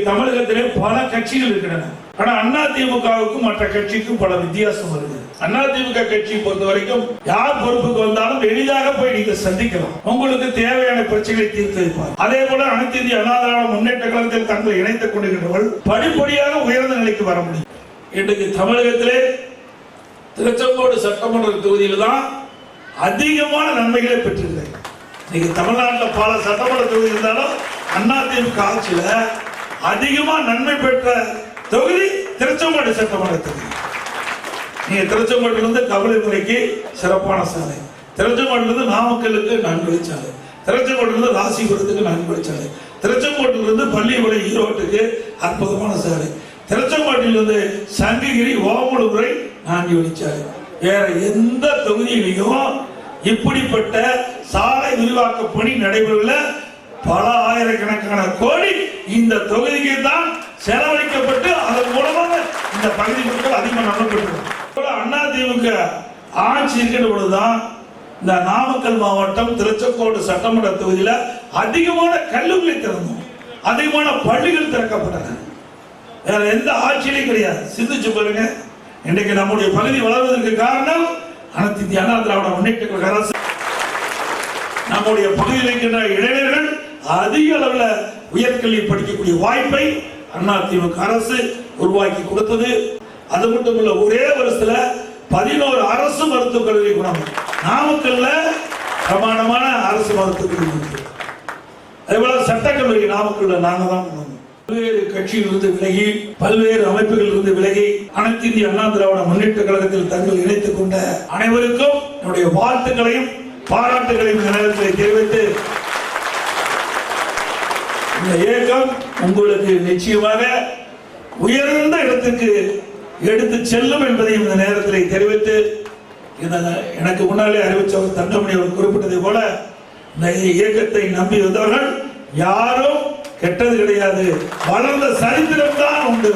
தமிழகத்திலே பல கட்சிகள் இருக்கின்றன. ஆனா அதிமுகவுக்கும் மற்ற கட்சிக்கும் பல வித்தியாசம் வருது. அதிமுக கட்சியை பொறுத்த வரைக்கும் யார் பொறுப்புக்கு வந்தாலும் எளிதாக போய் நீங்க சந்திக்கலாம், உங்களுக்கு தேவையான பிரச்சனைகளை தீர்த்து வைப்பார். அதே போல அனைத்து இந்திய அண்ணா திராவிட முன்னேற்ற கழகத்தில் தங்களை இணைத்துக் கொண்டிருக்கிறவர்கள் படிப்படியாக உயர்ந்த நிலைக்கு வர முடியும். இன்றைக்கு தமிழகத்திலே திருச்செங்கோடு சட்டமன்ற தொகுதியில் தான் அதிகமான நன்மைகளை பெற்றிருக்கிறது. இன்னைக்கு தமிழ்நாட்டில் பல சட்டமன்ற தொகுதி இருந்தாலும் அதிமுக ஆட்சியில அதிகமா நன்மை பெற்ற தொகுதி திருச்செங்கோடு சட்டமன்ற தொகுதி. நீங்க திருச்செங்கோட்டிலிருந்து கவலைமுறைக்கு சிறப்பான சாலை, திருச்செங்கோட்டிலிருந்து நாமக்கலுக்கு 4 வழிச்சாலை, திருச்செங்கோட்டிலிருந்து ராசிபுரத்துக்கு 4 வழிச்சாலை, திருச்செங்கோட்டிலிருந்து பள்ளிமலை ஈரோட்டுக்கு அற்புதமான சாலை, திருச்செங்கோட்டிலிருந்து சங்ககிரி ஓமலூரை 4 வழிச்சாலை. வேற எந்த தொகுதியிலையும் இப்படிப்பட்ட சாலை விரிவாக்க பணி நடைபெறல. பல ஆயிரக்கணக்கான கோடி இந்த தொகுதிக்கு தான் செலவழிக்கப்பட்டு அதன் மூலமாக இந்த பகுதி மக்கள் அதிகமாக நம்பப்பட்டிருக்கிறார். அதிமுக ஆட்சி இருக்கின்ற பொழுதுதான் இந்த நாமக்கல் மாவட்டம் திருச்செங்கோடு சட்டமன்ற தொகுதியில் அதிகமான கல்லூரி திறந்தோம், அதிகமான பள்ளிகள் திறக்கப்பட்டன. வேற எந்த ஆட்சியிலையும் கிடையாது. சிந்திச்சு பாருங்க. இன்றைக்கு நம்முடைய பகுதி வளர்வதற்கு காரணம் அனைத்து இந்திய அண்ணா திராவிட முன்னேற்ற கழக அரசு. நம்முடைய பகுதியில் இருக்கின்ற இளைஞர்கள் அதிக அளவில் உயர்கல்வி படிக்கக்கூடிய வாய்ப்பை அதிமுக அரசு உருவாக்கி கொடுத்தது. அது மட்டும் இல்ல, ஒரே வருஷத்துல 11 அரசு மருத்துவக் கல்லூரி குணம் நாமக்கல்ல பிரமாணமான அரசு மருத்துவக் கல்லூரி. அதே போல சட்டக்கல்லூரி நாமக்கல்ல நாங்க தான் பல்வேறு கட்சியிலிருந்து விலகி, பல்வேறு அமைப்புகளில் இருந்து விலகி அனைத்து இந்திய அண்ணா திராவிட முன்னேற்ற கழகத்தில் தங்கள் இணைத்துக் கொண்ட அனைவருக்கும் என்னுடைய வாழ்த்துக்களையும் பாராட்டுகளையும் நேரத்தில் தெரிவித்து, இந்த இயக்கம் உங்களுக்கு நிச்சயமாக உயர்ந்த இடத்துக்கு எடுத்து செல்லும் என்பதையும் இந்த நேரத்தில் தெரிவித்து, எனக்கு முன்னாலே அறிவிச்சவர் தங்கமணி அவர் குறிப்பிட்டதை போல இந்த இயக்கத்தை நம்பி வந்தவர்கள் யாரும் கெட்டது கிடையாது, வளர்ந்த சரித்திரம் தான் உண்டு.